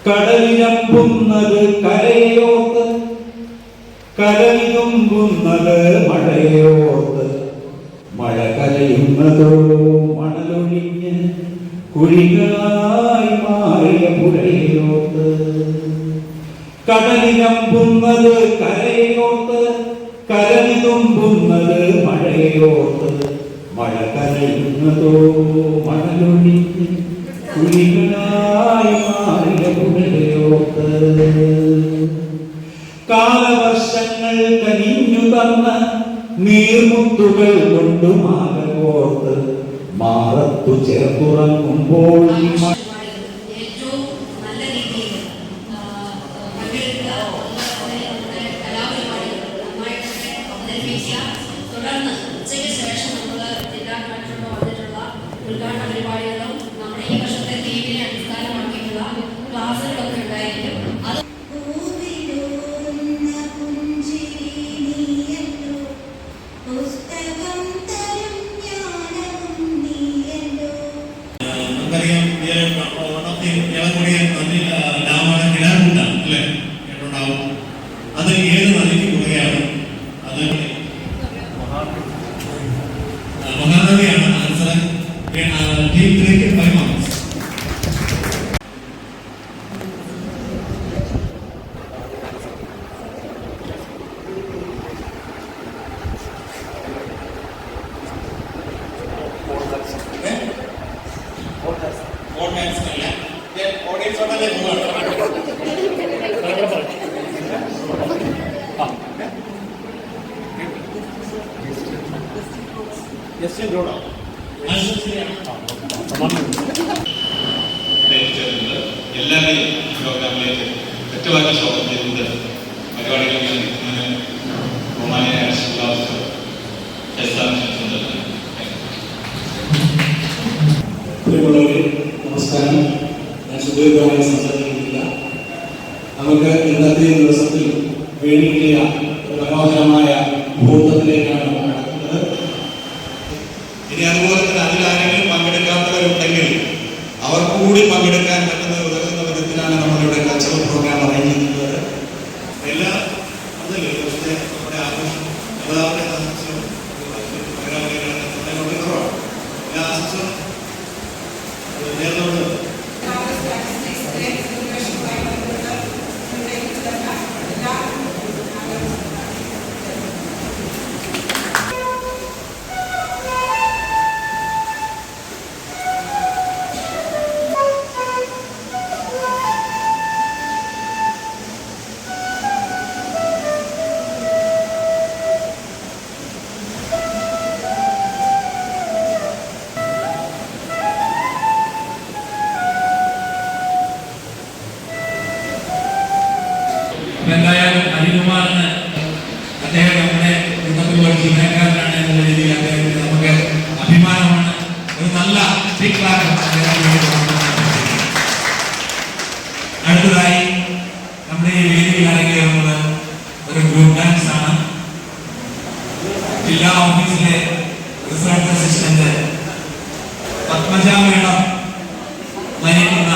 കടലിനമ്പുന്നത് കരയോർത്ത്, കരവിതുമ്പുന്നത് മഴയോർത്ത്, മഴ കലയുന്നതോ മണലൊഴിഞ്ഞ് കുഴികളായി മാറിയ പുഴയോർത്ത്. കടലിനമ്പുന്നത് കരയോർത്ത്, കരവിതുമ്പുന്നത് മഴയോർത്ത്, മഴ കലയുന്നതോ മണലൊഴിഞ്ഞ് കുഴികളായി മാറിയ പുഴയോർത്ത്. കാലവർഷങ്ങൾ കനിഞ്ഞു തന്ന നീർമുത്തുകൾ കൊണ്ട് മാലകോർത്ത് മാറത്തു ചേർത്തുറങ്ങുമ്പോൾ തുടർന്ന് ഉച്ചയ്ക്ക് ശേഷം നമ്മൾ ജില്ലാ കളക്ടറുടെ വന്നിട്ടുള്ള ഉദ്ഘാടന പരിപാടികളും നമ്മുടെ ഈ വർഷത്തെ തീമിനെ അടിസ്ഥാനമാക്കിയിട്ടുള്ള ക്ലാസുകളൊക്കെ ഉണ്ടായിരിക്കും. അത് അത് ഏത് നദിക്ക് കുറുകയാണ്? അത് മഹാനദിയാണ്. ആൻസർ ടീം 3ക്ക് 5 മാർക്സ്. എല്ലാവരെയും പ്രോഗ്രാമിലേക്ക് ഒറ്റവാക്കി സ്വാഗതം ചെയ്തുകൊണ്ട് പരിപാടികളിൽ ബഹുമാനിയായ പ്രിയമുള്ളവരെ നമസ്കാരം. ഞാൻ സുദീർഘമായി സംസാരിക്കുന്നില്ല. നമുക്ക് ഇന്നത്തെ ദിവസത്തിൽ വേണ്ടിയ മനോഹരമായ മുഹൂർത്തത്തിലേക്കാണ് നടക്കുന്നത്. ഇനി അതുപോലെ തന്നെ അതിലാരെങ്കിലും പങ്കെടുക്കാത്തവരുണ്ടെങ്കിൽ അവർക്ക് കൂടി പങ്കെടുക്കാൻ പറ്റുന്ന ഉതകുന്ന വിധത്തിലാണ് നമ്മളിവിടെ കൾച്ചറൽ പ്രോഗ്രാം അറേഞ്ച് ചെയ്യുന്നത്. എല്ലാ നമ്മുടെ ആഘോഷം എല്ലാവരുടെയും ആശംസകളും എല്ലാ ആശംസകളും നേർന്നുകൊണ്ട് എന്തായാലും അനിൽകുമാറിന് അദ്ദേഹം നമ്മുടെ കുടുംബത്തിലുള്ള ജീവനക്കാരനാണ് എന്നുള്ള രീതിയിൽ അദ്ദേഹത്തിന് നമുക്ക് അഭിമാനമാണ്. ഒരു നല്ല ബിഗ് ക്ലാപ്പ്. അടുത്തതായി നമ്മുടെ ഈ വേദിയിൽ അരങ്ങേറുന്നത് ഒരു ഗ്രൂപ്പ് ഡാൻസ് ആണ്. ജില്ലാ ഓഫീസിലെ റിസർച്ച് അസിസ്റ്റന്റ് പത്മജ മേഡം നയിക്കുന്ന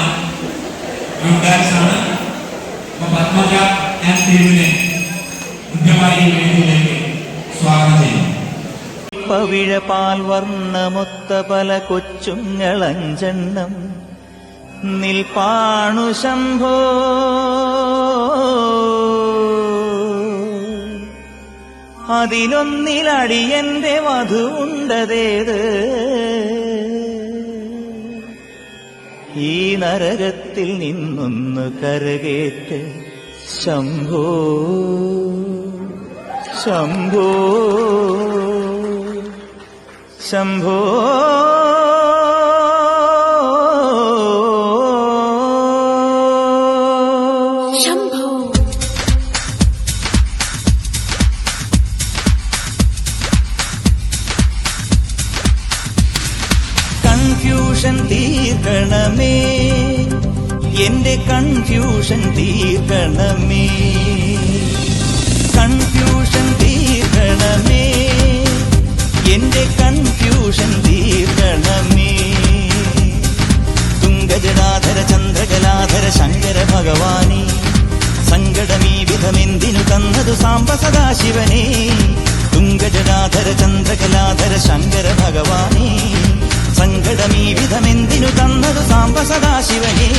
ഗ്രൂപ്പ് ഡാൻസ് ആണ്. പത്മജ ടീമിനെ മുഖ്യമായി വേദിയിലേക്ക് സ്വാഗതം ചെയ്യുന്നു. പവിഴപാൽ വർണ്ണമൊത്ത പല കൊച്ചുങ്ങളഞ്ചെണ്ണം നിൽപ്പാണു ശംഭോ. അതിലൊന്നിലടിയന്റെ വധുണ്ടതേത് ഈ നരകത്തിൽ നിന്നൊന്ന് കരകേറ്റ് ശംഭോ ശംഭോ ശംഭോ. കൺഫ്യൂഷൻ തീർക്കണമേ, എന്റെ കൺഫ്യൂഷൻ തീർക്കണമേ, കൺഫ്യൂഷൻ തീർക്കണമേ, എന്റെ കൺഫ്യൂഷൻ തീർക്കണമേ. തുംഗജടാധര ചന്ദ്രകലാധര ശങ്കര ഭഗവാനേ, സങ്കടമീ വിധമെന്തിനു തന്നതു സാംബ സദാശിവനേ. തുംഗജടാധര ചന്ദ്രകലാധര ശങ്കര ഭഗവാനേ, സങ്കടമീ വിധമെന്തിനു തന്നതു സാംബ സദാശിവനേ.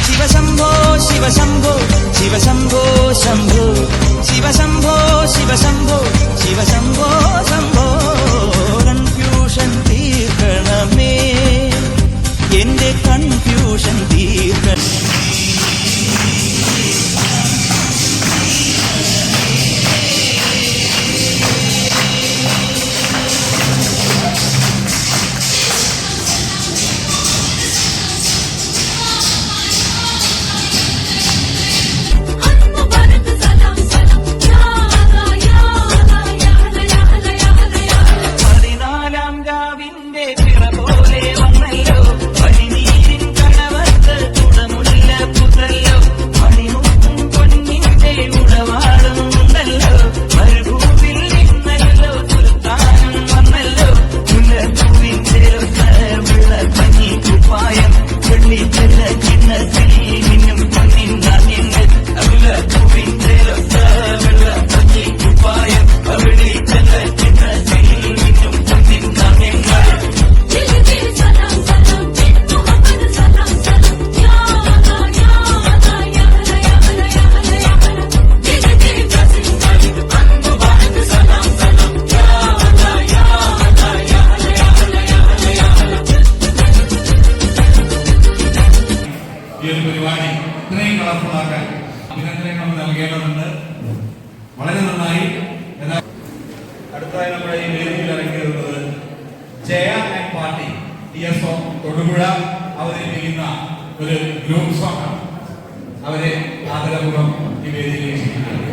ശിവശംഭോ ശിവശംഭോ ശിവശംഭോ ശംഭോ ശിവശംഭോ ശിവശംഭോ ശിവശംഭോ ശംഭോ. കൺഫ്യൂഷൻ തീർക്കണമേ, എന്റെ കൺഫ്യൂഷൻ തീർക്കണം. ഈ ഒരു പരിപാടി ഇത്രയും കളർഫുള്ളാക്കാൻ അഭിനന്ദനങ്ങൾ നമ്മൾ നൽകേണ്ടതുണ്ട്. വളരെ നന്നായി. അടുത്തതായി നമ്മുടെ ഈ വേദിയിൽ ഇറങ്ങിയിരുന്നത് Jaya and party TSO Thodupuzha അവതരിപ്പിക്കുന്ന ഒരു ഗ്രൂപ്പ് സോങ് ആണ്. അവരെ ആദരപൂർവ്വം ഈ വേദിയിലേക്ക് ക്ഷണിക്കുന്നു.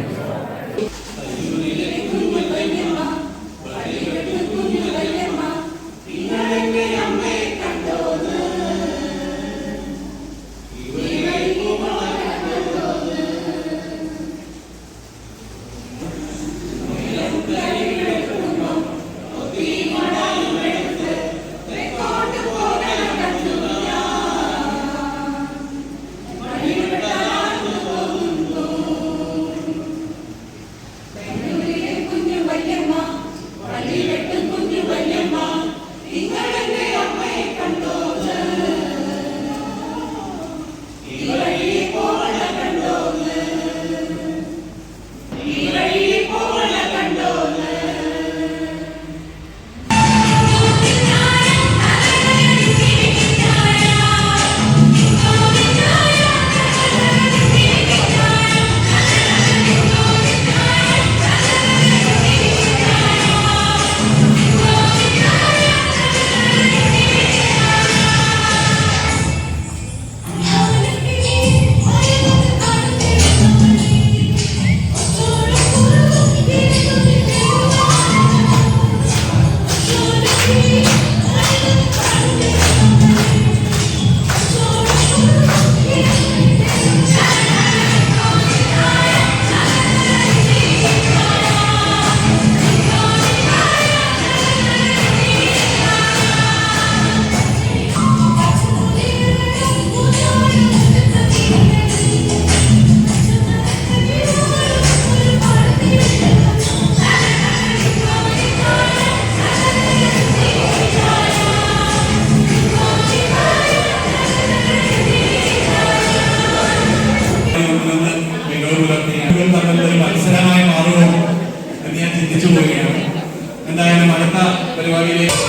മത്സരമായി മാറുമോ എന്ന് ഞാൻ ചിന്തിച്ചു പോവുകയാണ്. എന്തായാലും അടുത്ത പരിപാടിയിലേക്ക്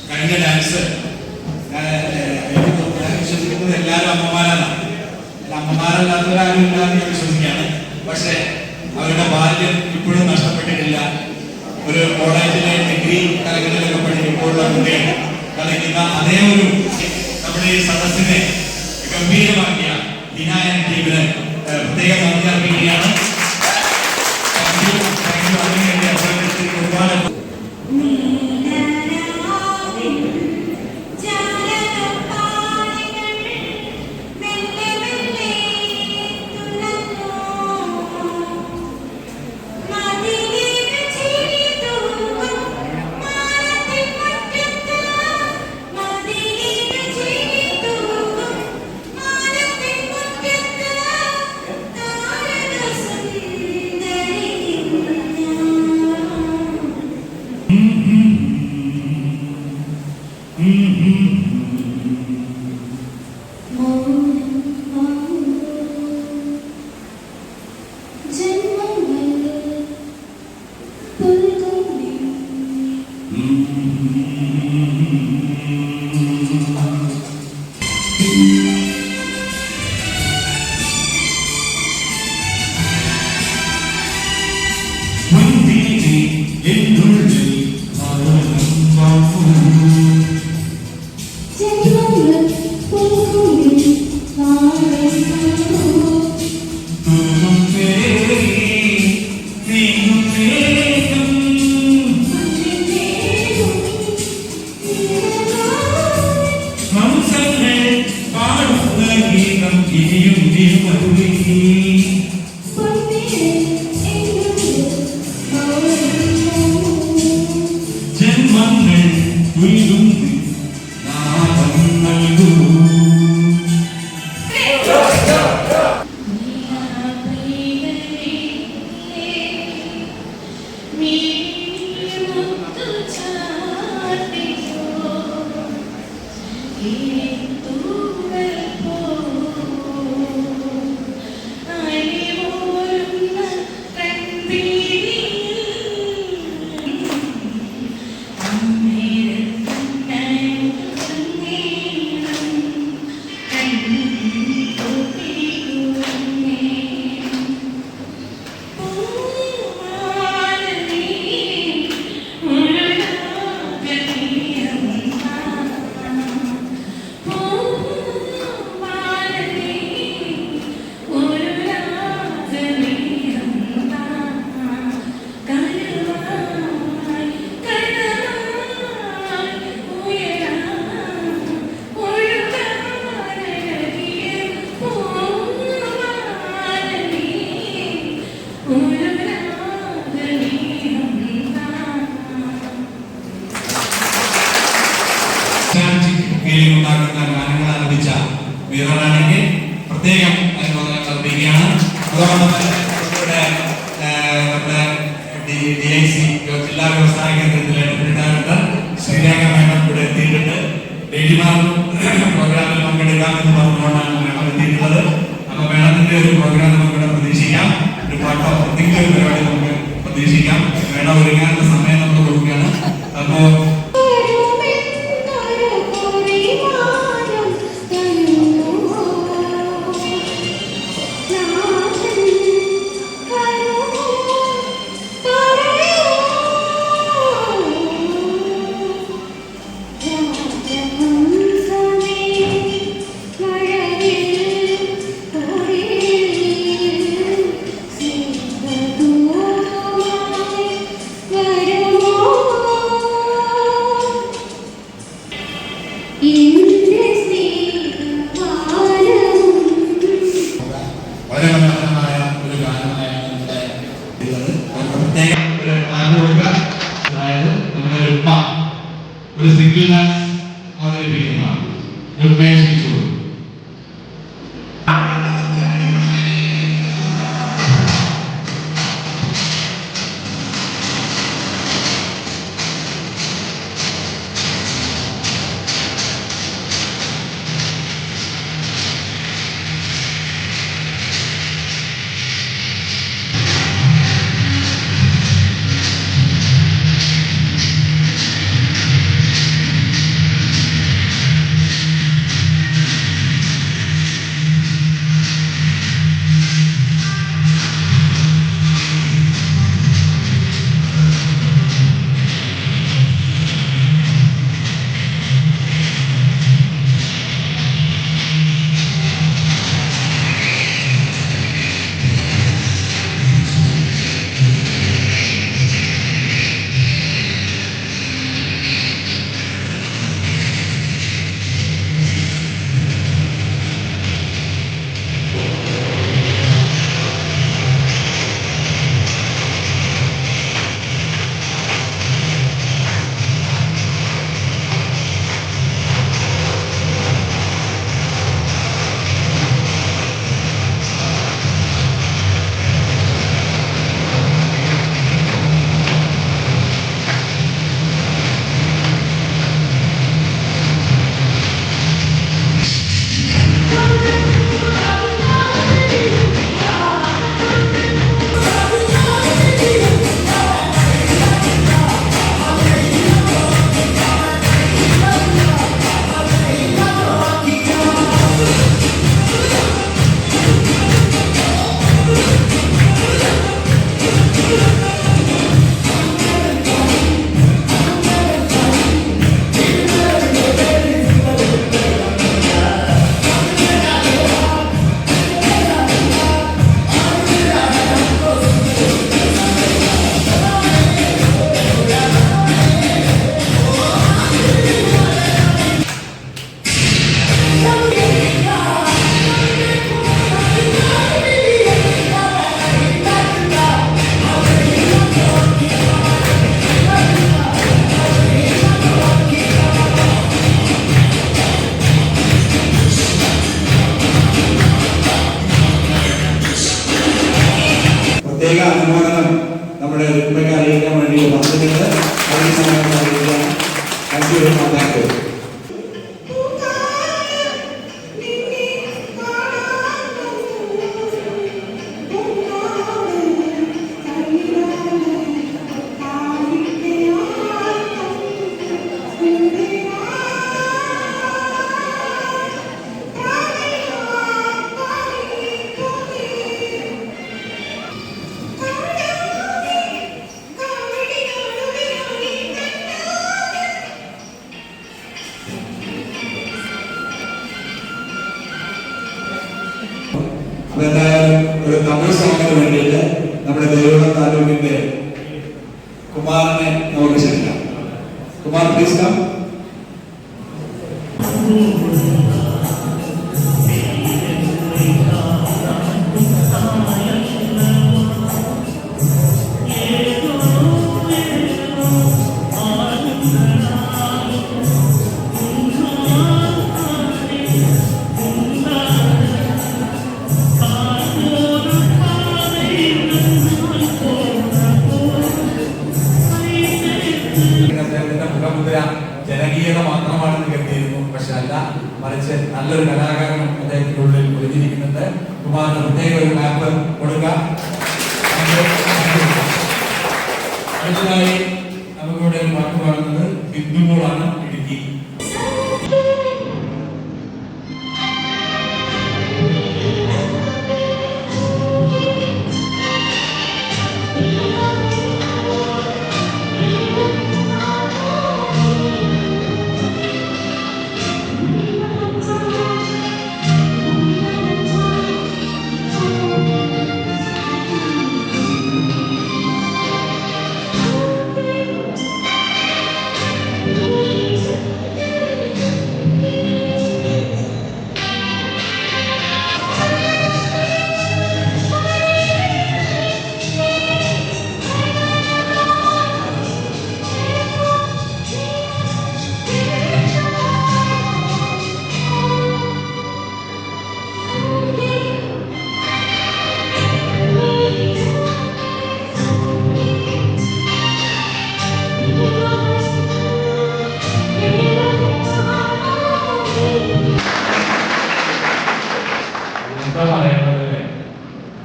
കഴിഞ്ഞ ഡാൻസ് ഞാൻ വിശ്വസിക്കുന്നത് എല്ലാവരും അമ്മമാരാണ്. അമ്മമാരല്ലാത്തവരാരും ഇല്ലാന്ന് ഞാൻ വിശ്വസിക്കുകയാണ്. പക്ഷെ അവരുടെ ബാല്യം ഇപ്പോഴും നഷ്ടപ്പെട്ടിട്ടില്ല. ഒരു കോളേജിലെ ഡിഗ്രി തലങ്ങളിലൊക്കെ പഠിക്കുമ്പോഴുള്ള കുട്ടികൾ കളിക്കുന്ന അതേ ഒരു നമ്മുടെ ഈ സദസ്സിനെ ഗംഭീരമാക്കിയ വിനായക ടീമിന് പ്രത്യേക നന്ദി അറിയിക്കുകയാണ്. അതിനുവേണ്ടി ഒരുപാട് ഗാനങ്ങൾ ആരംഭിച്ച വീരറാണിക്ക് പ്രത്യേകം അനുമോദനം അറിയിക്കുകയാണ്. അതോടൊപ്പം തന്നെ നമ്മുടെ DIC ജില്ലാ വ്യവസായ കേന്ദ്രത്തിലെ ഡയറക്ടർ ശ്രീരേഖ മേഡം ഇവിടെ എത്തിയിട്ടുണ്ട്. ലേഡിമാർക്കും പ്രോഗ്രാമിൽ പങ്കെടുക്കാമെന്ന് പറഞ്ഞുകൊണ്ടാണ് മേഡം എത്തിയിട്ടുള്ളത്. അപ്പോൾ മേഡത്തിന്റെ ഒരു പ്രോഗ്രാം നമുക്കിവിടെ പ്രതീക്ഷിക്കാം. ഒരു പാട്ടോ എന്തെങ്കിലും ഒരു പരിപാടി നമുക്ക് പ്രതീക്ഷിക്കാം. മേഡം ഒരുങ്ങാനുള്ള സമയം നമ്മൾ കൊടുക്കുകയാണ്. അപ്പോൾ ഒരു സിംഗിൾ ഡാൻസ് അവതരിപ്പിക്കുന്ന പ്രത്യേക അനുമോദനം നമ്മുടെ കുടുംബത്തെ അറിയിക്കാൻ വേണ്ടി വന്നിട്ടുണ്ട്. അതിന് സമയം അറിയിക്കാം. Thank you. Thank you. അതെന്തായാലും ഒരു തമിഴ് സോങ്ങിന് വേണ്ടിയിട്ട് നമ്മുടെ ദേവഗം താലൂക്കിന്റെ കുമാറിനെ നമുക്ക് ക്ഷണിക്കാം. Kumar please come. മുഖമുദ്ര ജനകീയത മാത്രമാണെന്ന് കരുതിയിരുന്നു. പക്ഷെ അല്ല, മറിച്ച് നല്ലൊരു കലാകാരനും അദ്ദേഹത്തിനുള്ളിൽ ഒളിഞ്ഞിരിക്കുന്നുണ്ട്. കുമാറിന് പ്രത്യേക ഒരു മാപ്പ് കൊടുക്കാം. അടുത്തതായി നമുക്കിവിടെ ഒരു പാട്ട് പാടുന്നത് ബിന്ദുമോളാണ്, ഇടുക്കി.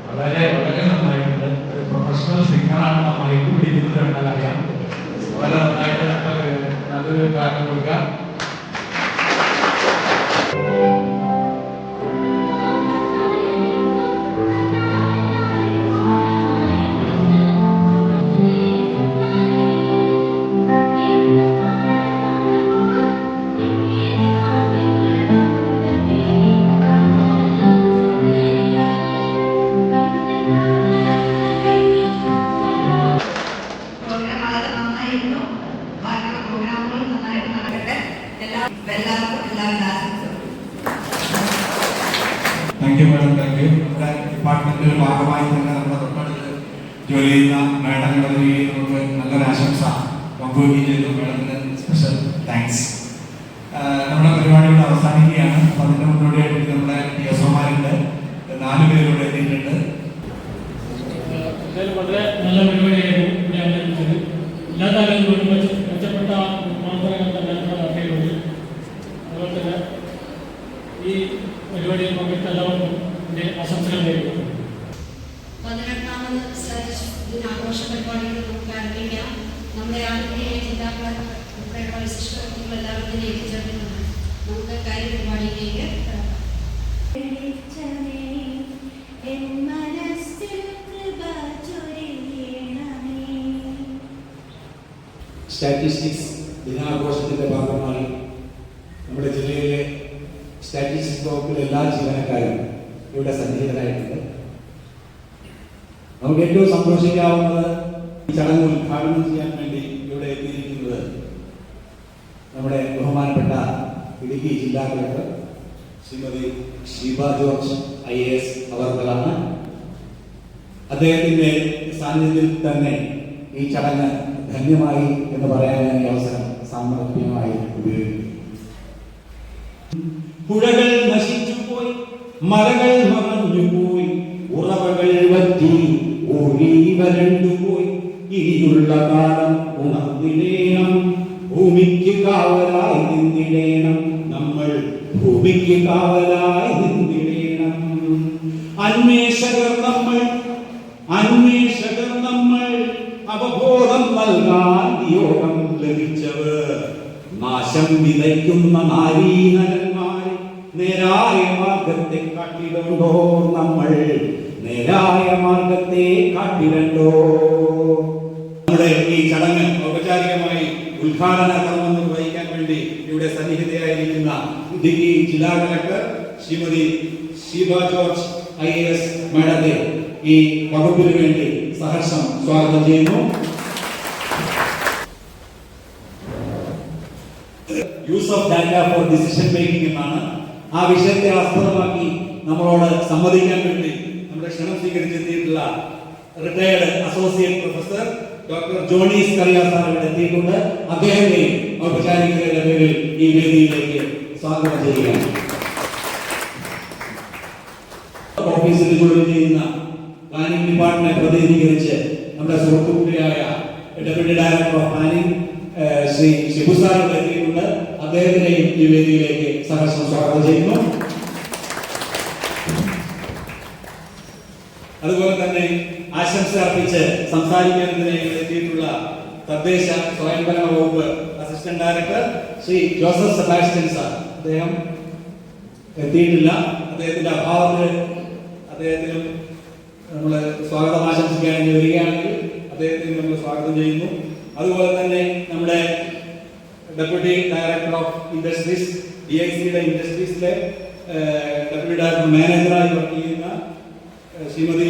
വളരെ വളരെ നന്നായിട്ടുണ്ട്. ഒരു പ്രൊഫഷണൽ സിംഗറാണ് മൈക്ക് പിടിക്കുന്നത് കണ്ടാൽ അറിയാം. വളരെ നന്നായിട്ട് നല്ലൊരു കാരണം കൊടുക്കാം. Thank you madam. Thank you. നമ്മുടെ ഡിപ്പാർട്ട്മെന്റിന്റെ ഭാഗമായി തന്നെ നമ്മുടെ തൊട്ടടുത്ത് ജോലി ചെയ്യുന്ന മാഡങ്ങളുടെ നമുക്ക് നല്ലൊരു ആശംസ പങ്കുവയ്ക്കുകയും ചെയ്തു. മാഡത്തിന് സ്പെഷ്യൽ താങ്ക്സ്. നമ്മുടെ പരിപാടിയുടെ അവസാനിക്കുകയാണ്. അപ്പൊ അതിന്റെ മുന്നോടിയായിട്ട് നമ്മുടെ PSOമാരുണ്ട്, 4 പേരോട് എത്തിയിട്ടുണ്ട്. വളരെ നല്ല പരിപാടിയായിരുന്നു ഇവിടെ അവതരിപ്പിച്ചത്. എല്ലാ താരങ്ങളും മെച്ചപ്പെട്ട മാന്ത്രങ്ങൾ തന്നെ നടത്തിയിട്ടുണ്ട്. അതുപോലെ തന്നെ ഈ പരിപാടിയിൽ പങ്കെടുത്ത എല്ലാവർക്കും എൻ്റെ ആശംസകൾ നേരുന്നു. 18ാമത് ദിനാഘോഷ പരിപാടികൾ നമുക്ക് ആരംഭിക്കാം. നമ്മുടെ ആദ്യത്തെ ജില്ലാ ഉൾപ്പെടെയുള്ള വിശിഷ്ട വ്യക്തികൾ എല്ലാവരും എത്തിച്ചേർന്നിട്ടുണ്ട്. നമുക്ക് കാര്യപരിപാടിയിലേക്ക് സ്റ്റാറ്റിസ്റ്റിക്സ് ദിനാഘോഷത്തിന്റെ ഭാഗമായി നമ്മുടെ ജില്ലയിലെ സ്റ്റാറ്റിസ്റ്റിക്സ് വകുപ്പിലെ എല്ലാ ജീവനക്കാരും ഇവിടെ സന്നിഹിതരായിട്ടുണ്ട്. നമുക്ക് ഏറ്റവും സന്തോഷിക്കാവുന്നത് ഈ ചടങ്ങ് ഉദ്ഘാടനം ചെയ്യാൻ വേണ്ടി ഇവിടെ എത്തിയിരിക്കുന്നത് നമ്മുടെ ബഹുമാനപ്പെട്ട ഇടുക്കി ജില്ലാ collector Shrimati Sheeba George IAS അവർകളാണ്. അദ്ദേഹത്തിന്റെ സാന്നിധ്യത്തിൽ തന്നെ ഈ ചടങ്ങ് ധന്യമായി എന്ന് പറയാൻ ഈ അവസരം സാമർഥ്യമായി ഉപയോഗിക്കും. പുഴകൾ നശിച്ചുപോയി, മലകൾ മറഞ്ഞുപോയി, ഉറവകൾ വറ്റി ഒഴി അന്വേഷകർ നമ്മൾ അവബോധം നൽകാൻ നിയോഗം ലഭിച്ചവർ നാശം വിതയ്ക്കുന്ന നാരീനരന്മാർ നേരായ മാർഗത്തെ കാട്ടിടണ്ടോ നമ്മൾ നേരായ മാർഗത്തെ കാട്ടിടണ്ടോ. നമ്മുടെ ഈ ചടങ്ങ് ഔപചാരികമായി ഉദ്ഘാടന കർമ്മം നിർവഹിക്കാൻ വേണ്ടി ഇവിടെ സന്നിഹിതയായിരിക്കുന്ന ഇടുക്കി ജില്ലാ collector Shrimati Sheeba George IAS മേഡത്തെ ഈ വകുപ്പിന് വേണ്ടി സഹർഷം സ്വാഗതം ചെയ്യുന്നു. Use of data for decision making എന്നാണ് ആ വിഷയത്തെ ആസ്പദമാക്കി നമ്മളോട് സംവദിക്കാൻ വേണ്ടി നമ്മുടെ ക്ഷണം സ്വീകരിച്ചെത്തിയിട്ടുള്ള retired associate professor doctor Johnny Scaria sir ഇവിടെ എത്തിയിട്ടുണ്ട്. അദ്ദേഹത്തെയും ഔപചാരികതയുടെ പേരിൽ ഈ വേദിയിലേക്ക് സ്വാഗതം ചെയ്യുകയാണ്. ഓഫീസിൽ ജോലി ചെയ്യുന്ന പ്ലാനിംഗ് ഡിപ്പാർട്ട്മെന്റ് പ്രതിനിധീകരിച്ച് നമ്മുടെ സുഹൃത്തുക്കൂടിയായ deputy director of planning Shri Shibu sir ഇവിടെ എത്തിയിട്ടുണ്ട്. അദ്ദേഹത്തിനെയും ഈ വേദിയിലേക്ക് സഹർഷം സ്വാഗതം ചെയ്യുന്നു. അതുപോലെ തന്നെ ആശംസ അർപ്പിച്ച് സംസാരിക്കുന്നതിനായി എത്തിയിട്ടുള്ള തദ്ദേശ സ്വയംഭരണ വകുപ്പ് assistant director Shri Joseph Sebastian sir, അദ്ദേഹം എത്തിയിട്ടില്ല. അദ്ദേഹത്തിന്റെ അഭാവത്തിൽ അദ്ദേഹത്തിനും നമ്മൾ സ്വാഗതം ആശംസിക്കുകയാണെങ്കിൽ വരികയാണെങ്കിൽ അദ്ദേഹത്തിന് നമ്മൾ സ്വാഗതം ചെയ്യുന്നു. അതുപോലെ തന്നെ നമ്മുടെ ഡെപ്യൂട്ടി ഡയറക്ടർ ഓഫ് ഇൻഡസ്ട്രീസ് DICയുടെ ഇൻഡസ്ട്രീസിലെ ഡെപ്യൂട്ടി ഡയറക്ടർ മാനേജറായി വർക്ക് ചെയ്യുന്ന ശ്രീമതി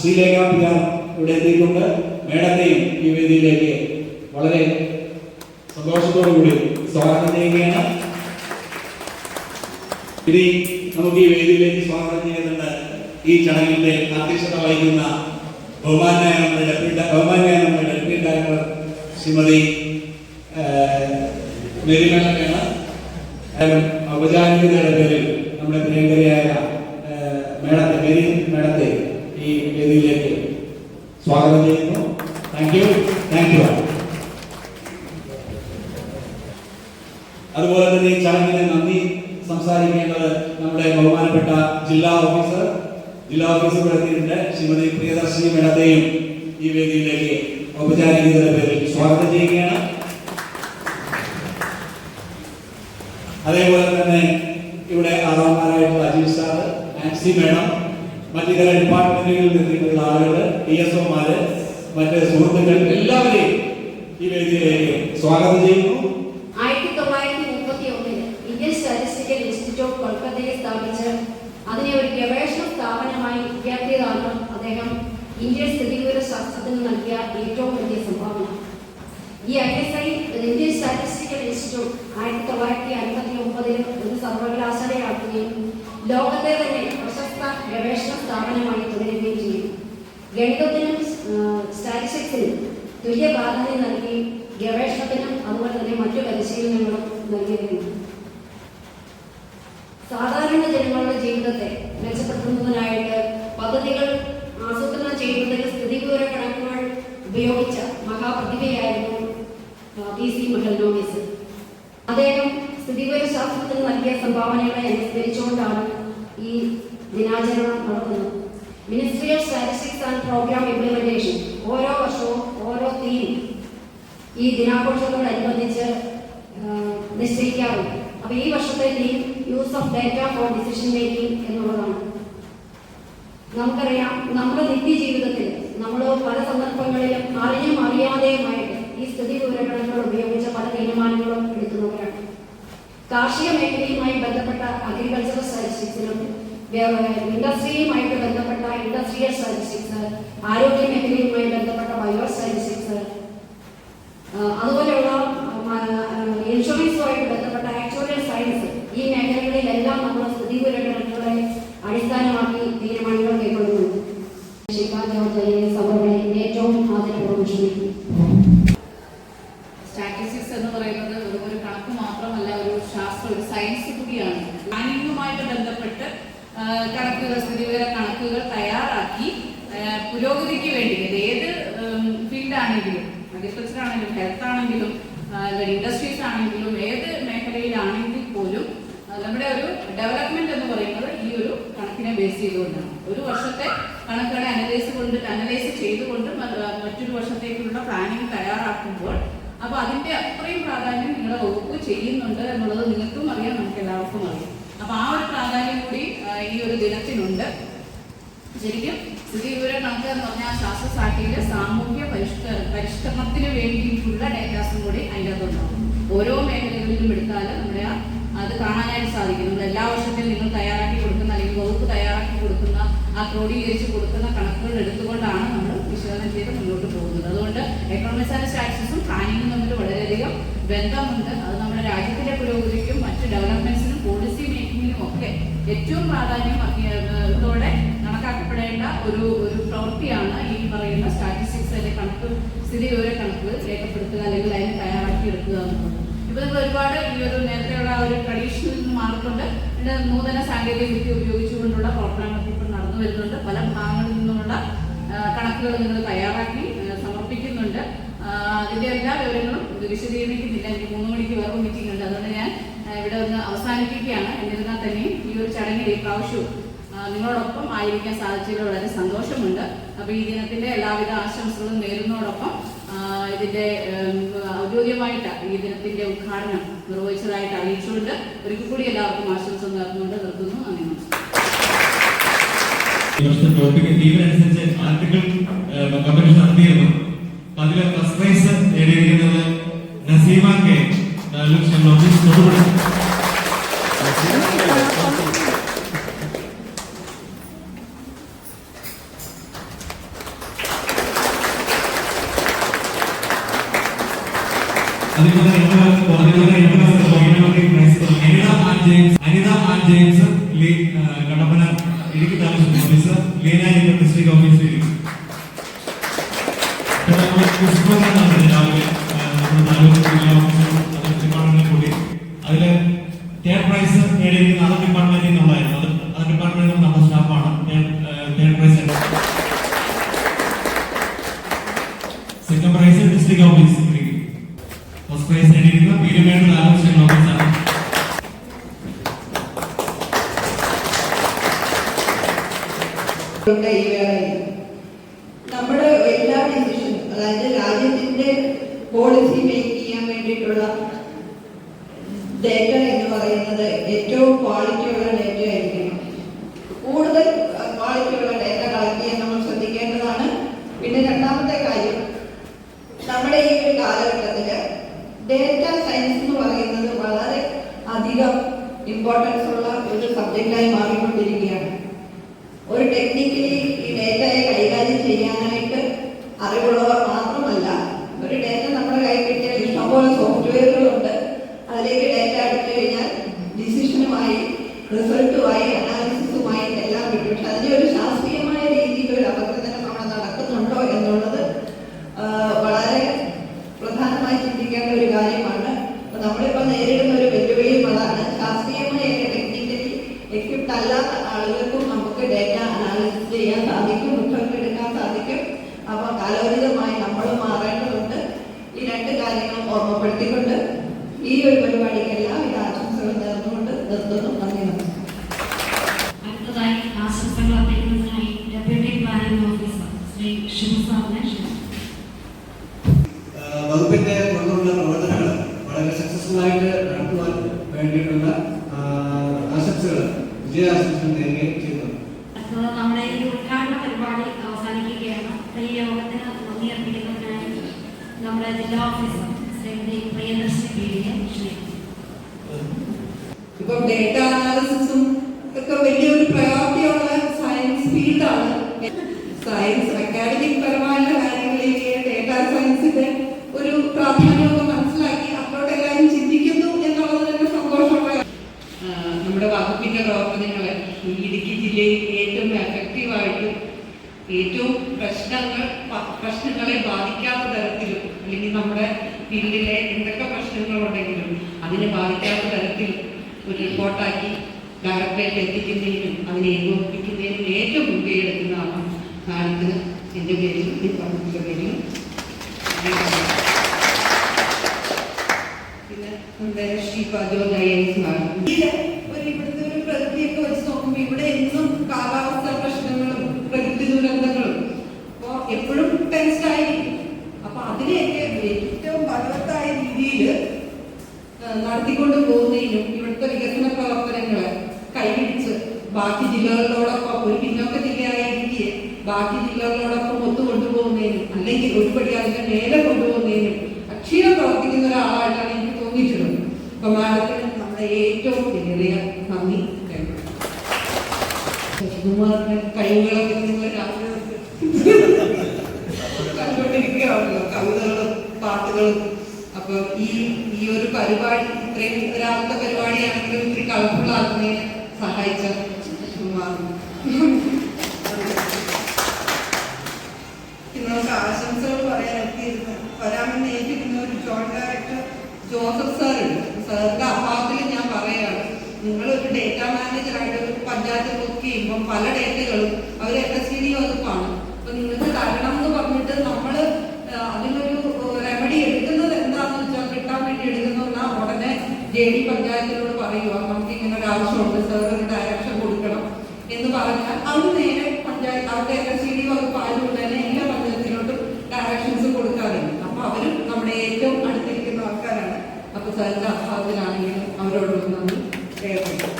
ശ്രീലേഖ PR ഇവിടെ എത്തിയിട്ടുണ്ട്. മേഡത്തെയും ഈ വേദിയിലേക്ക് വളരെ സന്തോഷത്തോടുകൂടി സ്വാഗതം ചെയ്യുകയാണ്. ഇനി നമുക്ക് ഈ വേദിയിലേക്ക് സ്വാഗതം ചെയ്യുന്നുണ്ട് ഈ ചടങ്ങിന്റെ അധ്യക്ഷത വഹിക്കുന്ന ബഹുമാന്യായ നമ്മുടെ ഡെപ്യൂട്ടി ഡയറക്ടർ ശ്രീമതി മേരി മേഡമാണ്. ഔപചാരികതയുടെ പേരിൽ നമ്മുടെ പ്രിയങ്കരിയായ മേരി മേഡത്തെ ഈ വേദിയിലേക്ക് സ്വാഗതം ചെയ്യുന്നു. Thank you. അതുപോലെ തന്നെ ഈ ചടങ്ങിന് നന്ദി സംസാരിക്കേണ്ടത് നമ്മുടെ ബഹുമാനപ്പെട്ട ജില്ലാ ഓഫീസർ എത്തിയിട്ടുണ്ട്. ശ്രീമതി പ്രിയദർശിനി മേഡത്തെയും ഈ വേദിയിലേക്ക് ഔപചാരികതയുടെ പേരിൽ സ്വാഗതം ചെയ്യുകയാണ്. അതേപോലെ തന്നെ ഇവിടെ ആറാമാരായിട്ടുള്ള അജീഷ് സാർ, ആൻസി മേഡം, മറ്റിതര ഡിപ്പാർട്ട്മെന്റുകളിൽ നിന്നുള്ള ആളുകൾ, TSOമാര്, മറ്റ് സുഹൃത്തുക്കൾ എല്ലാവരെയും ഈ വേദിയിലേക്ക് സ്വാഗതം ചെയ്യുന്നു. 1931 ഇന്ത്യൻ സ്റ്റാറ്റിസ്റ്റിക്കൽ ഇൻസ്റ്റിറ്റ്യൂട്ട് കൊൽക്കത്തയിൽ സ്ഥാപിച്ച് അതിനെ ഒരു ഗവേഷണ സ്ഥാപനമായി ഉയർത്തിയതാണ് അദ്ദേഹം ഇന്ത്യൻ സ്ഥിതിവിവര ശാസ്ത്രത്തിന് നൽകിയ ഏറ്റവും വലിയ സംഭാവന. ഈ ISI ഇന്ത്യൻ സ്റ്റാറ്റിസ്റ്റിക്കൽ ഇൻസ്റ്റിറ്റ്യൂട്ട് 1959 ഒരു സർവകലാശാലയാക്കുകയും ലോകത്തെ തന്നെ പ്രശസ്ത ഗവേഷണ സ്ഥാപനമായി തുടരുകയും ചെയ്യും. ഗണിതത്തിനും സ്റ്റാറ്റിസ്റ്റിക്സിനും തുല്യ പ്രാധാന്യം നൽകി ഗവേഷണത്തിനും അതുപോലെ തന്നെ മറ്റു പരിശീലനങ്ങളും നൽകിയിരുന്നു. സാധാരണ ജനങ്ങളുടെ ജീവിതത്തെ മെച്ചപ്പെടുത്തുന്നതിനായിട്ട് പദ്ധതികൾ ആസൂത്രണം ചെയ്യുന്നതിൽ സ്ഥിതിവിവര കണക്കുകൾ ഉപയോഗിച്ച മഹാപ്രതിഭയായിരുന്നു PC മഹൽനോബിസ്. അദ്ദേഹം സ്ഥിതിവിവര ശാസ്ത്രത്തിന് നൽകിയ സംഭാവനകളെ അനുസ്മരിച്ചുകൊണ്ടാണ് ഈ ദിനാചരണം നടത്തുന്നത്. Ministry of statistics and programme implementation ഓരോ വർഷവും ഓരോ തീം ഈ ദിനാഘോഷത്തോടനുബന്ധിച്ച് നിശ്ചയിക്കാറുണ്ട്. അപ്പൊ ഈ വർഷത്തെ theme use of data for decision making എന്നുള്ളതാണ്. നമുക്കറിയാം, നമ്മുടെ നിത്യജീവിതത്തിൽ നമ്മൾ പല സന്ദർഭങ്ങളിലും അറിഞ്ഞും അറിയാതെയുമായിട്ട് ഈ സ്ഥിതി വിവരകണക്കുകൾ ഉപയോഗിച്ച പല തീരുമാനങ്ങളും എടുക്കുന്നവരാണ്. കാർഷിക മേഖലയുമായി ബന്ധപ്പെട്ട അഗ്രികൾച്ചറൽ സ്റ്റാറ്റിസ്റ്റിക്സിലും ഇൻഡസ്ട്രിയുമായിട്ട് ബന്ധപ്പെട്ട ഇൻഡസ്ട്രിയൽ സ്റ്റാറ്റിസ്റ്റിക്സ്, ആരോഗ്യ മേഖലയുമായി ബന്ധപ്പെട്ട ബയോ സ്റ്റാറ്റിസ്റ്റിക്സ്, അതുപോലെയുള്ള ഇൻഷുറൻസുമായിട്ട് ബന്ധപ്പെട്ട ആക്ച്വറിയൽ സയൻസ്, ഈ മേഖലകളിലെല്ലാം നമ്മൾ സ്ഥിതി വിവരകണക്കുകളെ അടിസ്ഥാനമാക്കി തീരുമാനങ്ങൾ കൈക്കൊള്ളുന്നുണ്ട്. ഏറ്റവും ആദരപൂർവ്വം ക്ഷണിക്കുന്നു. സ്റ്റാറ്റിസ്റ്റിക്സ് എന്ന് പറയുന്നത് ഒരു കണക്ക് മാത്രമല്ല, ഒരു ശാസ്ത്രം, ഒരു സയൻസ് കൂടിയാണ്. പ്ലാനിങ്ങുമായിട്ട് ബന്ധപ്പെട്ട് കണക്കുകൾ, സ്ഥിതിവിവര കണക്കുകൾ തയ്യാറാക്കി പുരോഗതിക്ക് വേണ്ടി ഏത് ഫീൽഡാണെങ്കിലും, അഗ്രികൾച്ചർ ആണെങ്കിലും, ഹെൽത്ത് ആണെങ്കിലും, ഇൻഡസ്ട്രീസ് ആണെങ്കിലും, ഏത് മേഖലയിലാണെങ്കിൽ പോലും നമ്മുടെ ഒരു ഡെവലപ്മെന്റ് എന്ന് പറയുന്നത് ഈ ഒരു കണക്കിൽ കണക്കിനെ ബേസ് ചെയ്തുകൊണ്ടാണ്. ഒരു വർഷത്തെ കണക്കുകളെ അനലൈസ് ചെയ്തുകൊണ്ട് മറ്റൊരു വർഷത്തേക്കുള്ള പ്ലാനിങ് തയ്യാറാക്കുമ്പോൾ അപ്പോൾ അതിന്റെ അത്രയും പ്രാധാന്യം നിങ്ങളുടെ വകുപ്പ് ചെയ്യുന്നുണ്ട് എന്നുള്ളത് നിങ്ങൾക്കും അറിയാം, നമുക്ക് എല്ലാവർക്കും അറിയാം. അപ്പോൾ ആ ഒരു പ്രാധാന്യം കൂടി ഈ ഒരു ദിനത്തിനുണ്ട്. ശരിക്കും സ്ഥിതിവിവര കണക്ക് എന്ന് പറഞ്ഞാൽ ശാസ്ത്രസാഹിത്യയിലെ സാമൂഹ്യ പരിഷ്കരണത്തിന് വേണ്ടിയിട്ടുള്ള ഡേറ്റാസും കൂടി അതിൻ്റെ അകത്തുണ്ടാവും. ഓരോ മേഖലകളിലും എടുത്താലും നമ്മുടെ അത് കാണാനായിട്ട് സാധിക്കും. നമ്മൾ എല്ലാ വർഷത്തിലും നിങ്ങൾ തയ്യാറാക്കി കൊടുക്കുന്ന അല്ലെങ്കിൽ വകുപ്പ് തയ്യാറാക്കി കൊടുക്കുന്ന ആ ക്രോഡീകരിച്ച് കൊടുക്കുന്ന കണക്കുകൾ എടുത്തുകൊണ്ടാണ് നമ്മൾ വിശകലനം ചെയ്ത് മുന്നോട്ട് പോകുന്നത്. അതുകൊണ്ട് എക്കണോമിക്സ് ആൻഡ് സ്റ്റാറ്റിസ്റ്റിക്സും പ്ലാനിങ്ങും തമ്മിൽ വളരെയധികം ബന്ധമുണ്ട്. അത് നമ്മുടെ രാജ്യത്തിന്റെ പുരോഗതിക്കും മറ്റ് ഡെവലപ്മെന്റ്സിനും പോളിസി മേക്കിങ്ങിനും ഒക്കെ ഏറ്റവും പ്രാധാന്യത്തോടെ കണക്കാക്കപ്പെടേണ്ട ഒരു പ്രവൃത്തിയാണ് ഈ പറയുന്ന സ്റ്റാറ്റിസ്റ്റിക്സ് അല്ലെങ്കിൽ കണക്ക് സ്ഥിതിവിവര കണക്കുകൾ രേഖപ്പെടുത്തുക അല്ലെങ്കിൽ അതിനെ തയ്യാറാക്കി എടുക്കുക എന്നുള്ളത്. ഇപ്പൊ നിങ്ങൾ ഒരുപാട് ഈ ഒരു നേരത്തെയുള്ള ഒരു ട്രഡീഷനിൽ നിന്ന് മാറിക്കൊണ്ട് നൂതന സാങ്കേതിക വിദ്യ ഉപയോഗിച്ചുകൊണ്ടുള്ള പ്രവർത്തനങ്ങൾ ഇപ്പോൾ നടന്നു വരുന്നുണ്ട്. പല ഭാഗങ്ങളിൽ നിന്നുള്ള കണക്കുകൾ നിങ്ങൾ തയ്യാറാക്കി സമർപ്പിക്കുന്നുണ്ട്. അതിന്റെ എല്ലാ വിവരങ്ങളും വിശദീകരിക്കുന്നില്ല. എനിക്ക് 3 മണിക്ക് വേറെ മീറ്റിംഗ് ഉണ്ട്, അതുകൊണ്ട് ഞാൻ ഇവിടെ ഒന്ന് അവസാനിപ്പിക്കുകയാണ്. എന്നിരുന്നാൽ തന്നെയും ഈ ഒരു ചടങ്ങിൽ ഈ പ്രാവശ്യവും നിങ്ങളോടൊപ്പം ആയിരിക്കാൻ സാധിച്ചതിൽ വളരെ സന്തോഷമുണ്ട്. അപ്പോൾ ഈ ദിനത്തിന്റെ എല്ലാവിധ ആശംസകളും നേരുന്നതോടൊപ്പം ഇതിന്റെ ഔദ്യോഗികമായിട്ട് ഈ ദിനത്തിന്റെ ഉദ്ഘാടനം നിർവഹിച്ചതായിട്ട് അറിയിച്ചുകൊണ്ട് ഒരിക്കൽ കൂടി എല്ലാവർക്കും ആശംസ നേർന്നുകൊണ്ട് നിർത്തുന്നു. നന്ദി, നമസ്കാരം. ടോപ്പിക് തീവനുസരിച്ച് ആർട്ടിക്കിൾ കമ്പനീഷൻ നടത്തിയിരുന്നു. അതിലെ ഫസ്റ്റ് പ്രൈസ് നേടിയിരിക്കുന്നത് Naseema K Thodupuzha. Anitha Ann James Kattappana Idukki taluk officer, Leena district officer. രാവിലെ താലൂക്ക് ഡിപ്പാർട്ട്മെന്റിൽ കൂടി അതില് തേർഡ് പ്രൈസ് നേടിയിരിക്കുന്ന അതർ ഡിപ്പാർട്ട്മെന്റിൽ നിന്നുള്ളായിരുന്നു. അത് ഡിപ്പാർട്ട്മെന്റിൽ നമ്മുടെ സ്റ്റാഫാണ് third prize. Second prize district office. First prize നേടിയിരിക്കുന്ന പീരുമേട് താലൂക്ക് സ്റ്റേഷൻ ഓഫീസാണ്. നമ്മുടെ എല്ലാ ഡിസിഷനും, അതായത് രാജ്യത്തിന്റെ പോളിസി മേക്ക് ചെയ്യാൻ വേണ്ടിയിട്ടുള്ള ഡേറ്റ എന്ന് പറയുന്നത് ഏറ്റവും ക്വാളിറ്റിയുള്ള ഡേറ്റ ആയിരിക്കണം. കൂടുതൽ ക്വാളിറ്റിയുള്ള ഡേറ്റ കളക്ട് ചെയ്യാൻ നമ്മൾ ശ്രദ്ധിക്കേണ്ടതാണ്. പിന്നെ രണ്ടാമത്തെ കാര്യം, നമ്മുടെ ഈ ഒരു കാലഘട്ടത്തില് ഡേറ്റ സയൻസ് എന്ന് പറയുന്നത് വളരെ അധികം ഇമ്പോർട്ടൻസ് ഉള്ള ഒരു സബ്ജക്റ്റായി മാറിക്കൊണ്ടിരിക്കുകയാണ്. ഒരു ടെക്നിക്കലി ഈ ഡേറ്റയെ കൈകാര്യം ചെയ്യാനായിട്ട് അറിവുള്ളവർ മാത്രമല്ല, ഒരു ഡേറ്റ നമ്മുടെ കയ്യിൽ കിട്ടിയാൽ ഇഷ്ടംപോലെ സോഫ്റ്റ്വെയറുകളുണ്ട്. അതിലേക്ക് ഡേറ്റ എടുത്തു കഴിഞ്ഞാൽ ഡിസിഷനുമായി, റിസൾട്ടുമായി, അനാലിസിസുമായി എല്ലാം കിട്ടും. പക്ഷെ അതിന്റെ ഒരു ശാസ്ത്രീയമായ രീതിയിൽ ഒരു അപഗ്രഥനം അവിടെ നടക്കുന്നുണ്ടോ എന്നുള്ളത് വളരെ പ്രധാനമായി ചിന്തിക്കേണ്ട ഒരു കാര്യമാണ്. അപ്പൊ നമ്മളിപ്പോൾ നേരിടുന്ന ഒരു വെല്ലുവിളിയും അതാണ്. ശാസ്ത്രീയമായ ടെക്നിക്കലി എക്വിപ്ഡ് അല്ലാത്ത ആളുകൾക്കും നമുക്ക് ഡേറ്റ അനാലിസിസ് ചെയ്യാൻ സാധിക്കും, റിസൾട്ട് എടുക്കാൻ സാധിക്കും. അപ്പൊ കാലോചിതമായി നമ്മൾ മാറേണ്ടതുണ്ട്. ഈ രണ്ട് കാര്യങ്ങളും ഓർമ്മപ്പെടുത്തിക്കൊണ്ട് ഈ ഒരു പരിപാടിക്ക് എല്ലാവിധ ആശംസകളും നേർന്നുകൊണ്ട് നിർത്തുന്നു. നന്ദി, നമസ്കാരം. അടുത്തതായി ആശംസകൾ അറിയിക്കുന്നതിനായി ഡെപ്യൂട്ടി പ്ലാനിംഗ് ഓഫീസർ ശ്രീ ഷിബുസാറിനെ വകുപ്പിന്റെ കൊണ്ടുള്ള പ്രവർത്തനങ്ങൾ വളരെ സക്സസ്ഫുൾ ആയിട്ട് നടത്തുവാൻ വേണ്ടിയിട്ടുള്ള ആശംസകൾ, വിജയാശംസകൾ നേരുകയും ചെയ്യുന്നു. നമ്മുടെ ഈ ഉദ്ഘാടന പരിപാടി അവസാനിക്കുകയാണ്. ഈ യോഗത്തിന് നന്ദി അർപ്പിക്കുന്നതിനായി നമ്മുടെ ജില്ലാ ഓഫീസർ ശ്രീമതി പ്രിയദർശിനി പീഡിയെ ക്ഷണിക്കുന്നു. ഇപ്പം ഡേറ്റ അനാലിസിസും ഒക്കെ വലിയൊരു പ്രയോറിറ്റിയുള്ള സയൻസ് ഫീൽഡാണ്. സയൻസ് അക്കാഡമിക് പരമായുള്ള കാര്യങ്ങളിലേക്ക് ഡേറ്റ സയൻസിന്റെ ഒരു പ്രാധാന്യമൊക്കെ മനസ്സിലാക്കി അങ്ങോട്ട് എല്ലാവരും ചിന്തിക്കുന്നു എന്നുള്ളത് തന്നെ സന്തോഷമുള്ള. നമ്മുടെ വകുപ്പിന്റെ പ്രവർത്തനങ്ങളെ ഈ ഇടുക്കി ജില്ലയിൽ ഏറ്റവും എഫക്റ്റീവായിട്ടും ഏറ്റവും പ്രശ്നങ്ങളെ ബാധിക്കാത്ത തരത്തിലും, അല്ലെങ്കിൽ നമ്മുടെ ഫീൽഡിലെ എന്തൊക്കെ പ്രശ്നങ്ങളുണ്ടെങ്കിലും അതിനെ ബാധിക്കാത്ത തരത്തിൽ ഒരു റിപ്പോർട്ടാക്കി ഡയറക്ടറേറ്റ് എത്തിക്കുന്നതിനും അതിനെ ഏകോപിപ്പിക്കുന്നതിനും ഏറ്റവും മുൻകൈയെടുക്കുന്നതാണ് കാലത്തിന് എൻ്റെ പേരിലും ഡിപ്പാർട്ട്മെന്റിന്റെ പേരിലും. പിന്നെ നമ്മുടെ ശ്രീ പാജോ ഇവിടുത്തെ ഒരു പ്രകൃതിയൊക്കെ വെച്ച് നോക്കുമ്പോൾ ഇവിടെ എന്നും കാലാവസ്ഥ പ്രശ്നങ്ങളും പ്രകൃതി ദുരന്തങ്ങളും അപ്പോൾ എപ്പോഴും ടെൻസ്ഡ് ആയിരിക്കും. അപ്പൊ അതിനെയൊക്കെ ഏറ്റവും ഫലവത്തായ രീതിയിൽ നടത്തിക്കൊണ്ട് പോകുന്നതിനും ഇവിടുത്തെ വികസന പ്രവർത്തനങ്ങളെ കൈപിടിച്ച് ബാക്കി ജില്ലകളോടൊപ്പം ഒരു പിന്നോക്ക ജില്ലയായിരിക്കെ ബാക്കി ജില്ലകളോടൊപ്പം ഒത്തുകൊണ്ടുപോകുന്നതിനും അല്ലെങ്കിൽ ഒരുപടി അതിന്റെ മേലെ കൊണ്ടുപോകുന്നതിനും അക്ഷീണം പ്രവർത്തിക്കുന്ന ഒരാളായിട്ടാണ് എനിക്ക് തോന്നിയിട്ടുള്ളത്. അപ്പൊ മാഡത്തിന് നമ്മുടെ ഏറ്റവും വലിയ നന്ദി. ശശികുമാറിന്റെ കഴിവുകളൊക്കെ നിങ്ങൾ രാവിലെ കണ്ടുകൊണ്ടിരിക്കുകയാണല്ലോ, കവിതകളും പാട്ടുകളും. അപ്പൊ ഈ ഒരു പരിപാടി ഇത്രയും രാവിലത്തെ പരിപാടിയാണെങ്കിലും ഇത്തിരി കളർഫുൾ ആക്കുന്നതിന് സഹായിച്ച നമുക്ക് ആശംസകൾ പറയാൻ എത്തിയിരുന്നു. വരാമെന്ന് ഏറ്റിരുന്ന ഒരു ജോയിന്റ് ഡയറക്ടർ ജോസഫ് സാറുണ്ട്. സാറിന്റെ അഭാവത്തിൽ ഞാൻ പറയുകയാണ്, നിങ്ങളൊരു ഡേറ്റാ മാനേജറായിട്ട് ഒരു പഞ്ചായത്ത് ബുക്ക് ചെയ്യുമ്പോൾ പല ഡേറ്റകളും അവർ FSCD വകുപ്പാണ്. അപ്പൊ നിങ്ങൾക്ക് തരണം എന്ന് പറഞ്ഞിട്ട് നമ്മൾ അതിനൊരു റെമഡി എടുക്കുന്നത് എന്താണെന്ന് വെച്ചാൽ കിട്ടാൻ വേണ്ടി എടുക്കുന്ന ഉടനെ JD പഞ്ചായത്തിനോട് പറയുക, നമുക്ക് ഇങ്ങനെ ഒരു ആവശ്യമുണ്ട് സാർ, ഒരു ഡയറക്ഷൻ കൊടുക്കണം എന്ന് പറഞ്ഞാൽ അത് നേരെ പഞ്ചായത്ത് അവരുടെ FSCD വകുപ്പ് ആയതുകൊണ്ട് തന്നെ എല്ലാ പഞ്ചായത്തിലോട്ടും ഡയറക്ഷൻസ് കൊടുക്കാറുണ്ട്. അപ്പൊ അവരും നമ്മുടെ ഏറ്റവും അടുത്തിരിക്കുന്ന ആൾക്കാരാണ്. അപ്പൊ സാറിന്റെ അഭാവത്തിലാണെങ്കിലും അവരോട് നന്ദി രേഖപ്പെടുത്തും.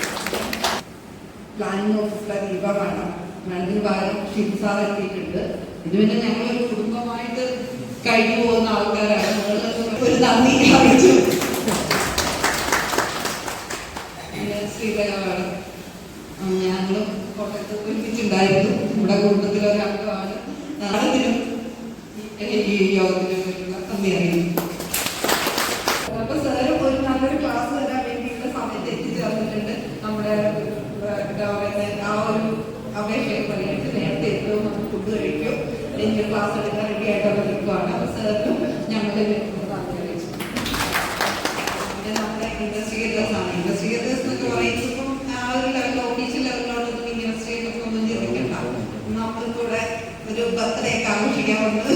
പ്ലാനിംഗ് ഓഫീസർ ദീപ മാഡത്തിന് പകരം ഷിബ് സാർ എത്തിയിട്ടുണ്ട്. ഇതുവരെ ഞങ്ങളൊരു കുടുംബമായിട്ട് കഴിഞ്ഞു പോകുന്ന ആൾക്കാരാണ്. ഒരു നന്ദി അറിയിച്ചു. ശ്രീകല മാഡം, ഞങ്ങളും കോട്ടയത്ത് ഒരുമിച്ചുണ്ടായിരുന്നു. നമ്മുടെ കുടുംബത്തിലെ ഒരംഗമാണ്. നാളത്തിനും ഈ യോഗത്തിനും പറ്റുന്ന നന്ദി അറിയിക്കുന്നു. അപ്പൊ സാർ ഒരു നല്ലൊരു ക്ലാസ് തരാൻ വേണ്ടിയുള്ള സമയത്ത് എത്തിച്ചേർന്നിട്ടുണ്ട്. നമ്മുടെ ആ ഒരു അപേക്ഷയെ പറഞ്ഞിട്ട് നേരത്തെ എത്തും, നമുക്ക് ഫുഡ് കഴിക്കും, എനിക്ക് ക്ലാസ് എടുക്കാൻ റെഡി ആയിട്ടുള്ള നിൽക്കുകയാണ്. അപ്പൊ സാറിനും ഞങ്ങളുടെ അറിയിച്ചു. പിന്നെ നമ്മുടെ ഇൻവെസ്റ്റിഗേറ്റേഴ്സ് ആണ്. ഇൻവെസ്റ്റിഗേറ്റേഴ്സ് എന്നൊക്കെ പറയുമ്പോൾ ആ ഒരു ലെവൽ ഓഫീഷ്യൽ ലെവലിലോട്ടൊന്നും ഇൻവെസ്റ്റിഗേറ്റേഴ്സ് ഒന്നും ചിന്തിക്കണ്ട. നമ്മൾക്കൂടെ ഒരു ബർത്ത്ഡേ ഒക്കെ ആഘോഷിക്കാൻ വന്ന്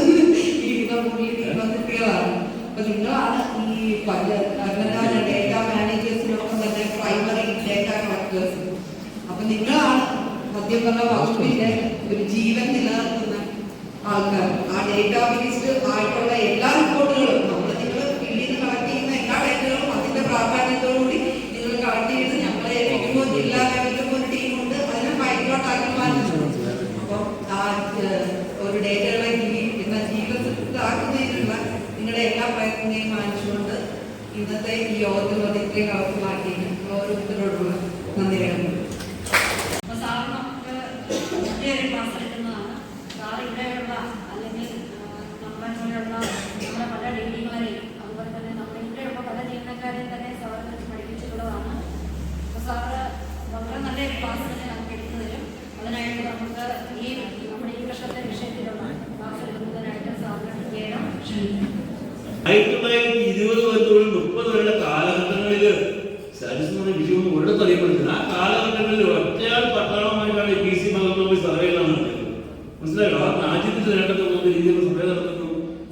ഇരിക്കുന്ന കുട്ടികളാണ്. അപ്പൊ നിങ്ങളാണ് ഈ ഡേറ്റാ മാനേജേഴ്സിനൊപ്പം തന്നെ പ്രൈമറി ഡേറ്റ കളക്ടേഴ്സ്. അപ്പൊ നിങ്ങളാണ് മദ്യപന്ന വകുപ്പിന്റെ ഒരു ജീവൻ നിലനിർത്തുന്ന ആൾക്കാർ. ആ ഡേറ്റാ ബേസ്ഡ് ആയിട്ടുള്ള എല്ലാ റിപ്പോർട്ടുകളും നിങ്ങൾ ഫീൽഡിൽ നിന്ന് കളക്ട് ചെയ്യുന്ന എല്ലാ ഡേറ്റകളും അതിന്റെ പ്രാധാന്യത്തോടുകൂടി നിങ്ങൾ കളക്ട് ചെയ്ത് ഞങ്ങളെ ഏൽപ്പിക്കുമ്പോൾ ജില്ലാ ലെവലിലും ഒരു ടീമുണ്ട്, അതിനെ പൈലോട്ടാക്കി മാറ്റുന്നു. അപ്പം ആ ഒരു ഡേറ്റകളെ ജീവിതത്തിലാക്കുന്നതിനുള്ള നിങ്ങളുടെ എല്ലാ പ്രയത്നത്തെയും മാനിച്ചുകൊണ്ട് ഇന്നത്തെ ഈ യോഗത്തിൽ വന്ന് ഇത്രയും കളർഫുള്ളാക്കിയതിന് ഓരോരുത്തരോടുള്ള നന്ദി രേഖപ്പെടുത്തുന്നു. ക്ലാസ് എടുക്കുന്നതാണ്. സാർ ഇവിടെയുള്ള അല്ലെങ്കിൽ നമ്മളെ പോലെയുള്ള നമ്മുടെ പല ഡിഗ്രിമാരെയും അതുപോലെ തന്നെ നമ്മുടെ ഇവിടെയുള്ള പല ജീവനക്കാരെയും തന്നെ സാറിനെ പഠിപ്പിച്ചിട്ടുള്ളതാണ്. അപ്പോൾ സാറ് വളരെ നല്ലൊരു ക്ലാസ് തന്നെ നമുക്ക് എടുത്തു തരും. അതിനായിട്ട് നമുക്ക് നമ്മുടെ ഈ വർഷത്തെ വിഷയത്തിലുള്ള ക്ലാസ് എടുക്കുന്നതിനായിട്ട് സാറിന് പ്രത്യേകം ക്ഷണിക്കുന്നു. 1920 മുതൽ 30 വരെയുള്ള കാലഘട്ടങ്ങളിൽ സാരിസ്മാരുടെ വിഷയമൊന്നും ഒരിടത്ത് അറിയപ്പെടുന്നില്ല. ആ കാലഘട്ടങ്ങളിൽ ഒറ്റയാൾ പട്ടാളമായിട്ടാണ് PC ഭാഗത്തുള്ള സർവേകളാണ് നടത്തിയത്. മനസ്സിലായോ? ആ രാജ്യത്തിന്റെ നേട്ടത്തെ പോകുന്ന രീതിയിലുള്ള സർവേ നടത്തുന്നു,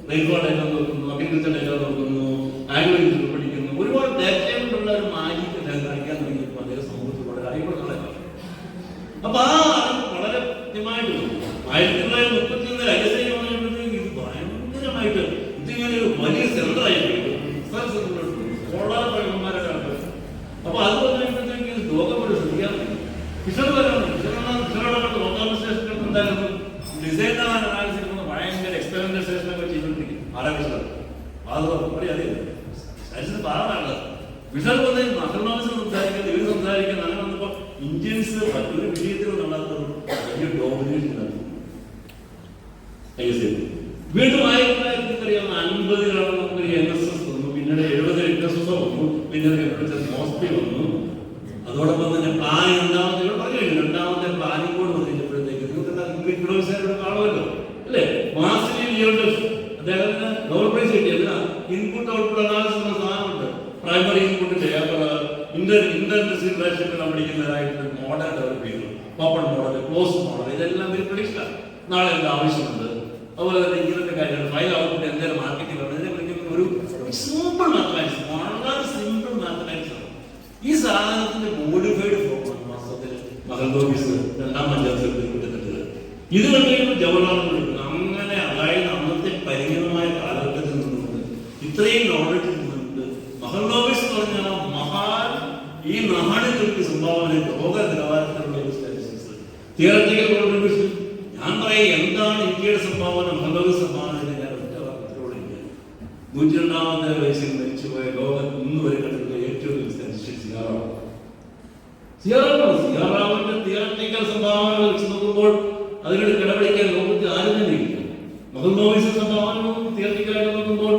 റെയിൽവേ ഡേറ്റ നോക്കുന്നു, അഗ്രികൾച്ചർ ഡേറ്റ നോക്കുന്നു, ആഗ്രികൾച്ചർ പഠിക്കുന്നു. ഒരുപാട് ഡേറ്റ കൊണ്ടുള്ള ഒരു മാജിക് കാണിക്കാൻ തുടങ്ങിയപ്പോൾ അദ്ദേഹം സമൂഹത്തിൽ വളരെ അറിയപ്പെടുന്നതാണ്. അപ്പൊ ആ വളരെ കൃത്യമായിട്ട് 1931 ISI വന്നപ്പോഴത്തേക്ക് ഇത് ഭയങ്കരമായിട്ട് ഇതിങ്ങനെ ഒരു വലിയ സെന്ററായിട്ട് വളരെ പഴമന്മാരൊക്കെ ആൾക്കാർ. അപ്പൊ അത് പറഞ്ഞപ്പോഴത്തേക്ക് ലോകപ്പെട്ട് ശ്രദ്ധിക്കാൻ കിഷോർ വരാണ്. കിഷോറോടൊക്കെ ഓർഗനൈസേഷൻ ഉണ്ടായിരുന്നു. ഡിസൈൻ അനാലിസിസ് ഭയങ്കര എക്സ്പെരിമെന്റേഷൻ ഒക്കെ ചെയ്തുകൊണ്ടിരിക്കും. ആരാ അത് അറിയാം. സയൻസിന് പാടാണ്. വിഷൽ വന്ന് മക്കളോട് സംസാരിക്കുന്നത് ഇവർ സംസാരിക്കുന്നത് അങ്ങനെ വന്നപ്പോൾ ഇന്ത്യൻസ് ഒരു വിഷയത്തിൽ നടത്തുന്ന വലിയ ഡോമിനേഷൻ നടത്തും. വീണ്ടും 1950 നമുക്കൊരു NSS വന്നു, പിന്നീട് 70 NSS വന്നു, പിന്നീട് മോസ്പി വന്നു. അതോടൊപ്പം തന്നെ പ്ലാനിങ് രണ്ടാമത്തെ പ്ലാനിങ് കോഡ് വന്നിട്ടപ്പോഴത്തേക്ക് നിങ്ങൾക്ക് കാണുമല്ലോ അല്ലേ? മാസിലി ലിയോണ്ടസ് അദ്ദേഹത്തിന് നോബൽ പ്രൈസ് കിട്ടിയത് ഇൻപുട്ട് ഔട്ട്പുട്ട് അനാലിസിസ് എന്ന സാധനമുണ്ട്. പ്രൈമറി ഇൻപുട്ടിന്റെ ഇന്റർഡിസിപ്ലിനറി നമ്മൾ പഠിക്കുന്നതായിട്ട് മോഡൽ ഡെവലപ്പ് ചെയ്തു. ഓപ്പൺ മോഡൽ, ക്ലോസ് മോഡൽ, ഇതെല്ലാം ഒരു പ്രഡിക്ഷൻ. നാളെ എന്താ ആവശ്യമുണ്ട്, അതുപോലെ തന്നെ ഇങ്ങനത്തെ കാര്യങ്ങൾ ഫൈൽ ഔട്ട്പുട്ട് എന്തെങ്കിലും മാർക്കറ്റിംഗ് ആണ്, ഇതിനെ വിളിക്കുന്ന ഒരു സിമ്പിൾ മാത്തമാറ്റിക്സ്, വളരെ സിമ്പിൾ മാത്തമാറ്റിക്സ് ആണ്. ഈ സാധനത്തിന്റെ മോഡിഫൈഡ് ഫോമാണ് വാസ്തവത്തിൽ മഹൽ ഓഫീസ് 2ാം പഞ്ചായത്ത് കിട്ടുന്നത്. ഇത് കണ്ടുകഴിയുമ്പോൾ ജവഹർലാൽ അങ്ങനെ അതായത് അന്നത്തെ പരിമിതമായ കാലഘട്ടത്തിൽ നിന്നുകൊണ്ട് ഇത്രയും നോളജ് നിന്നുകൊണ്ട് മഹൽ ഓഫീസ് എന്ന് പറഞ്ഞാൽ മഹാൻ ഈ നാടുകൾക്ക് സംഭാവന ലോക നിലവാരത്തിലുള്ള ഒരു സ്റ്റാറ്റിസ്റ്റിക്സ് തിയററ്റിക്കൽ കോൺട്രിബ്യൂഷൻ. ഞാൻ പറയും എന്താണ് ഇന്ത്യയുടെ സംഭാവന, മഹൽ ഓഫീസ് സംഭാവന ഞാൻ ഒറ്റ വാർത്തയോടെ 102ാമത്തെ വയസ്സിൽ മരിച്ചുപോയ ലോകം ഇന്ന് വരെ കണ്ടിട്ടുള്ള ഏറ്റവും വലിയ സ്റ്റാറ്റിസ്റ്റിക്സ് സിയാറാവിന്റെ തിയററ്റിക്കൽ സംഭാവനകൾ വെച്ച് നോക്കുമ്പോൾ അതിനോട് കിടപിടിക്കാൻ ലോകത്തിൽ ആരും തന്നെ ഇല്ല. മഹൽ ഓഫീസ് സംഭാവനവും തിയററ്റിക്കലായിട്ട് നോക്കുമ്പോൾ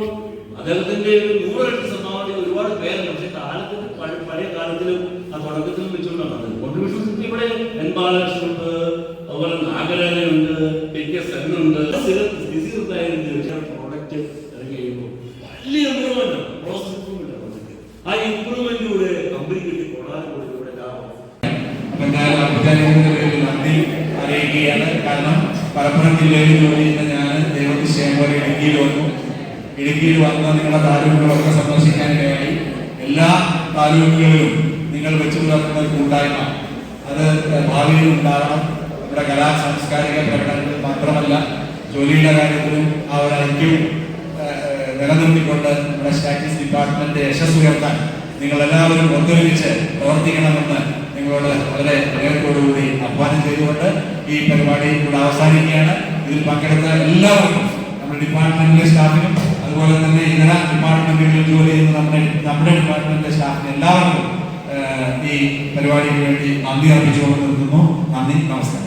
അദ്ദേഹത്തിന്റെ ഒരു 100 ഇരട്ടി സംഭാവന ഒരുപാട് പേരുണ്ട്. പക്ഷെ കാലത്തിന് പഴയ കാലത്തിലും ആ തുടക്കത്തിലും വെച്ചുകൊണ്ടാണ് അത് കോൺട്രിബ്യൂഷൻസ്. ഇവിടെ എൻ ബാലകൃഷ്ണനുണ്ട്, അതുപോലെ നാഗരാജനുണ്ട്, PK സെന്നുണ്ട്. പ്രോഡക്റ്റ് ഇറങ്ങി കഴിയുമ്പോൾ വലിയ ഇമ്പ്രൂവ്മെന്റ് പ്രോസസ് ഇമ്പ്രൂവ്മെന്റ് ആണ്. ആ ഇമ്പ്രൂവ്മെന്റിലൂടെ കമ്പനി കിട്ടി കൊടാനും കൂടെ ലാഭം. എന്തായാലും ഔപചാരികതയുടെ പേരിൽ നന്ദി അറിയിക്കുകയാണ്. കാരണം മലപ്പുറം ജില്ലയിൽ ജോലി ചെയ്യുന്ന ഞാൻ ദൈവനിശ്ചയം പോലെ ഇടുക്കിയിൽ വന്ന് നിങ്ങളുടെ താലൂക്കുകളൊക്കെ സന്ദർശിക്കാനിടയായി. എല്ലാ താലൂക്കുകളിലും നിങ്ങൾ വെച്ചു പുലർത്തുന്ന ഒരു കൂട്ടായ്മ അത് ഭാവിയിൽ ഉണ്ടാകണം. നമ്മുടെ കലാ സാംസ്കാരിക പ്രകടനങ്ങൾ മാത്രമല്ല ജോലിയുടെ കാര്യത്തിലും ആ ഒരു ഐക്യവും നിലനിർത്തിക്കൊണ്ട് നമ്മുടെ സ്റ്റാറ്റിസ്റ്റിക്സ് ഡിപ്പാർട്ട്മെന്റ് യശസ് ഉയർത്താൻ നിങ്ങളെല്ലാവരും ഒത്തൊരുമിച്ച് പ്രവർത്തിക്കണമെന്ന് നിങ്ങളോട് വളരെ വിനയത്തോടുകൂടി ആഹ്വാനം ചെയ്തുകൊണ്ട് ഈ പരിപാടി ഇവിടെ അവസാനിക്കുകയാണ്. ഇതിൽ പങ്കെടുത്ത എല്ലാവർക്കും നമ്മുടെ ഡിപ്പാർട്ട്മെന്റിലെ സ്റ്റാഫിനും അതുപോലെ തന്നെ ഇതര ഡിപ്പാർട്ട്മെന്റുകളിൽ ജോലി ചെയ്യുന്ന നമ്മുടെ ഡിപ്പാർട്ട്മെന്റിലെ സ്റ്റാഫിന് എല്ലാവർക്കും ഈ പരിപാടിക്ക് വേണ്ടി നന്ദി അർപ്പിച്ചുകൊണ്ട് നിർത്തുന്നു. നന്ദി, നമസ്കാരം.